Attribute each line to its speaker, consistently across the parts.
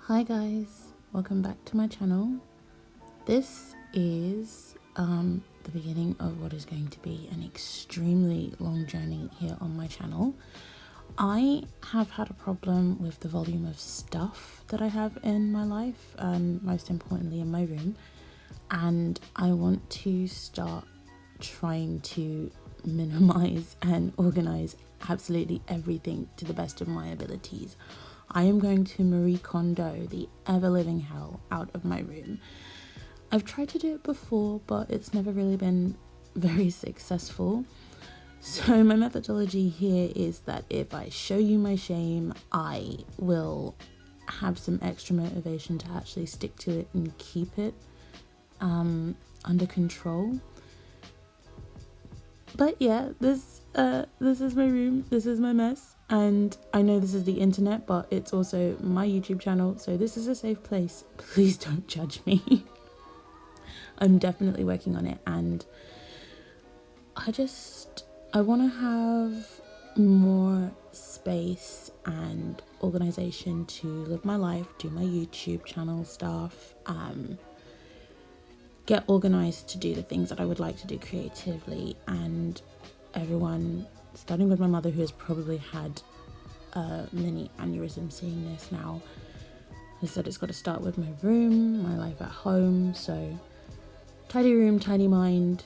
Speaker 1: Hi guys, welcome back to my channel. This is the beginning of what is going to be an extremely long journey here on my channel. I have had a problem with the volume of stuff that I have in my life, and most importantly in my room, and I want to start trying to minimize and organize absolutely everything to the best of my abilities. I am going to Marie Kondo the ever-living hell out of my room. I've tried to do it before, but it's never really been very successful. So my methodology here is that if I show you my shame, I will have some extra motivation to actually stick to it and keep it under control. But yeah, this is my room, this is my mess. And I know this is the internet, but it's also my YouTube channel, so this is a safe place. Please don't judge me. I'm definitely working on it, and I want to have more space and organization to live my life, do my YouTube channel stuff, get organized to do the things that I would like to do creatively. And everyone, starting with my mother, who has probably had a mini aneurysm seeing this now, has said it's got to start with my room, my life at home. So tidy room, tidy mind.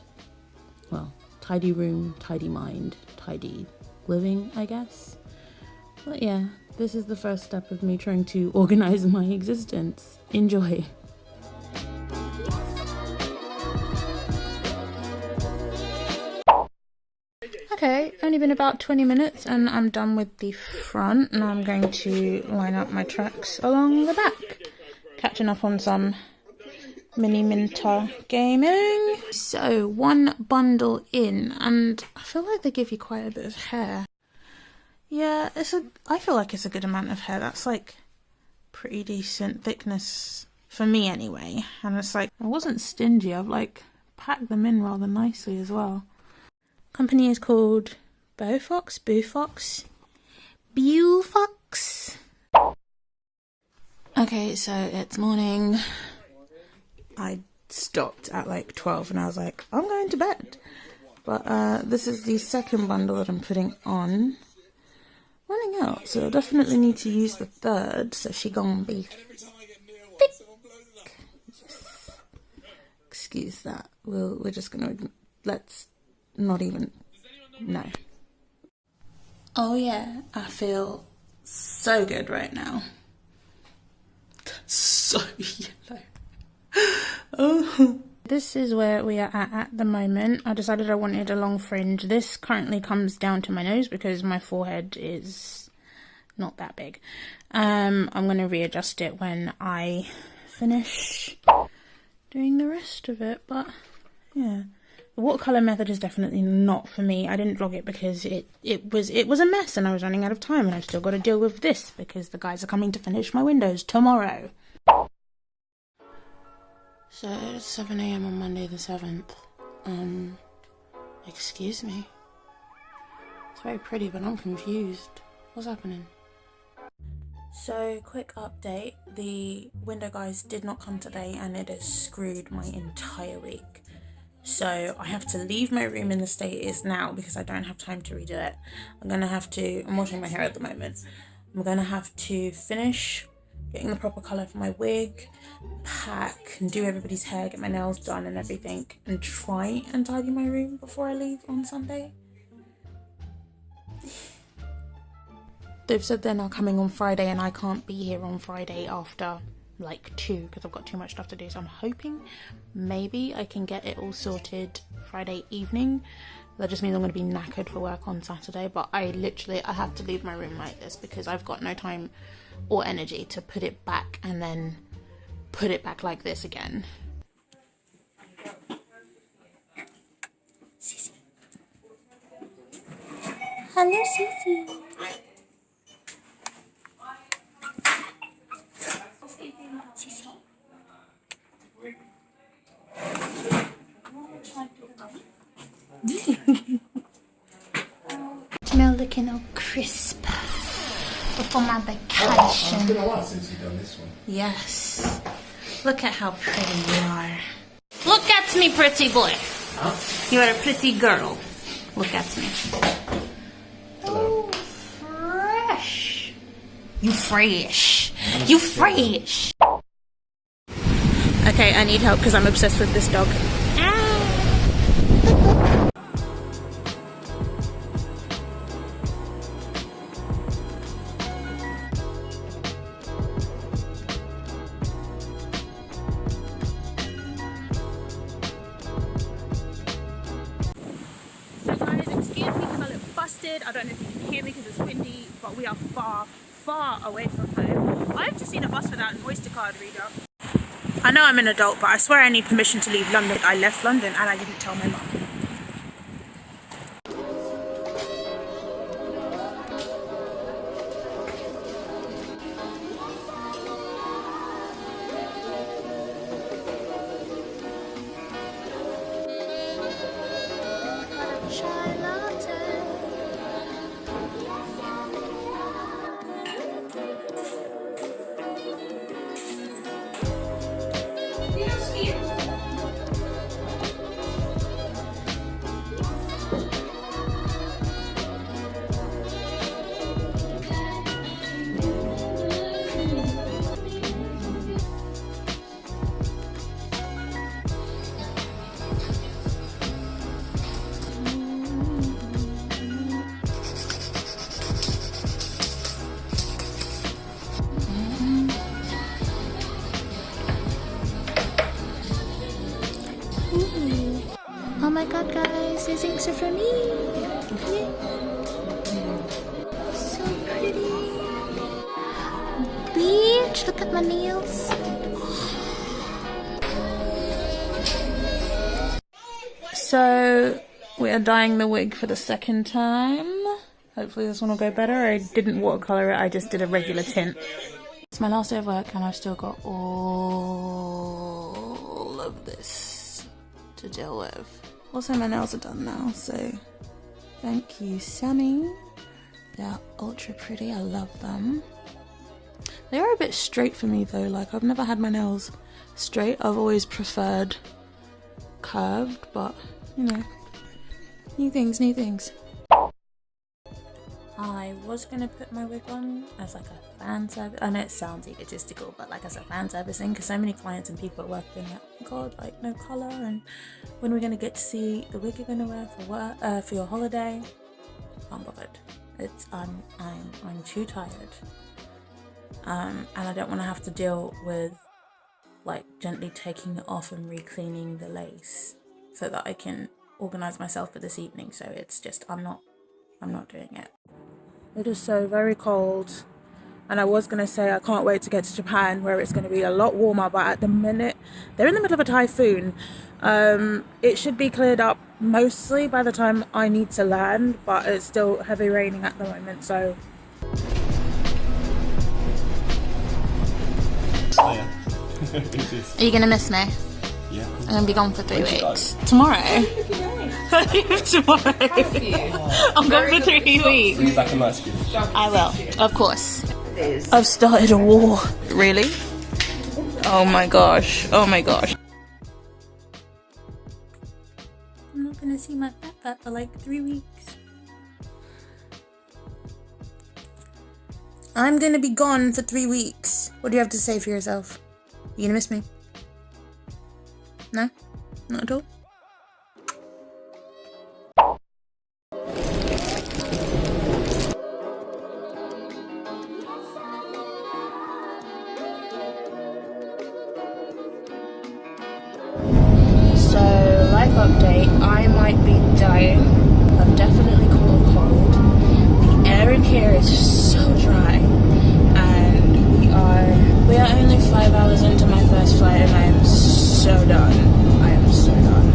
Speaker 1: Well, tidy room, tidy mind, tidy living, I guess. But yeah, this is the first step of me trying to organize my existence. Enjoy. Okay, only been about 20 minutes and I'm done with the front. Now I'm going to line up my tracks along the back. Catching up on some mini minter gaming. So, one bundle in, and I feel like they give you quite a bit of hair. Yeah, I feel like it's a good amount of hair. That's like pretty decent thickness for me anyway. And it's like, I wasn't stingy, I've like packed them in rather nicely as well. Company is called Boofox. Okay, so it's morning. I stopped at like 12 and I was like, I'm going to bed. But this is the second bundle that I'm putting on. Running out, so I'll definitely need to use the third, so she gonna be thick. Yes. Excuse that. We're just gonna, let's not even, no. Oh yeah, I feel so good right now. So yellow. Oh. This is where we are at the moment. I decided I wanted a long fringe. This currently comes down to my nose because my forehead is not that big. I'm going to readjust it when I finish doing the rest of it, but yeah. The watercolour method is definitely not for me. I didn't vlog it because it was a mess and I was running out of time, and I've still got to deal with this because the guys are coming to finish my windows tomorrow. So it's 7 AM on Monday the 7th. Excuse me. It's very pretty, but I'm confused. What's happening? So, quick update. The window guys did not come today and it has screwed my entire week. So I have to leave my room in the state it is now because I don't have time to redo it. I'm washing my hair at the moment. I'm gonna have to finish getting the proper colour for my wig, pack and do everybody's hair, get my nails done and everything, and try and tidy my room before I leave on Sunday. They've said they're now coming on Friday and I can't be here on Friday after like 2 because I've got too much stuff to do, so I'm hoping maybe I can get it all sorted Friday evening. That just means I'm going to be knackered for work on Saturday, but I have to leave my room like this because I've got no time or energy to put it back and then put it back like this again. Sissy. Hello, Sissy. Smell looking all crisp. before my vacation.
Speaker 2: It's been a while since you've done this one.
Speaker 1: Yes. Look at how pretty you are. Look at me, pretty boy.
Speaker 2: Huh?
Speaker 1: You are a pretty girl. Look at me.
Speaker 2: Hello.
Speaker 1: Oh, fresh. You fresh. You fresh. Okay, I need help because I'm obsessed with this dog. So guys, excuse me because I look busted. I don't know if you can hear me because it's windy, but we are far, far away from home. I've just seen a bus without an Oyster card reader. I know I'm an adult, but I swear I need permission to leave London. I left London and I didn't tell my mum. Oh my god, guys, these inks are for me. So pretty. Bitch, look at my nails. So, we are dyeing the wig for the second time. Hopefully this one will go better. I didn't watercolor it, I just did a regular tint. It's my last day of work and I've still got all of this to deal with. Also, my nails are done now, so thank you, Sammy. They're ultra pretty, I love them. They are a bit straight for me though, like I've never had my nails straight. I've always preferred curved, but you know, new things, new things. I was gonna put my wig on as like a fan service. I know it sounds egotistical, but like as a fan service thing, because so many clients and people at work have been like, oh god, like no colour, and when we're gonna get to see the wig you're gonna wear for work, for your holiday. I'm bothered. It's I'm too tired, and I don't want to have to deal with like gently taking it off and re-cleaning the lace so that I can organise myself for this evening. So it's just I'm not doing it. It is so very cold, and I was going to say I can't wait to get to Japan where it's going to be a lot warmer, but at the minute they're in the middle of a typhoon. It should be cleared up mostly by the time I need to land, but it's still heavy raining at the moment, so
Speaker 2: Oh yeah.
Speaker 1: Are you going to miss me?
Speaker 2: Yeah.
Speaker 1: I'm going to be gone for 3 weeks. Tomorrow? I leave tomorrow. I'm gone for 3 weeks.
Speaker 2: Bring you back a mask.
Speaker 1: I will, of course. I've started a war. Really? Oh my gosh. Oh my gosh. I'm not going to see my pet for like 3 weeks. I'm going to be gone for 3 weeks. What do you have to say for yourself? You going to miss me? No? Not at all? So, life update, I might be dying. I've definitely caught a cold. The air in here is so dry. And we are only 5 hours into my first flight and I am so done. I am so done.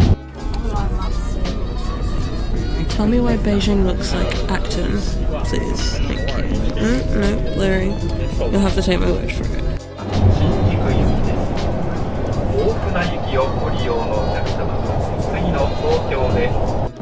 Speaker 3: Tell me why Beijing looks like Acton, please. Thank you. No, Larry. You'll have to take my word for it.
Speaker 4: 大きな雪をご利用のお客様、次の東京です。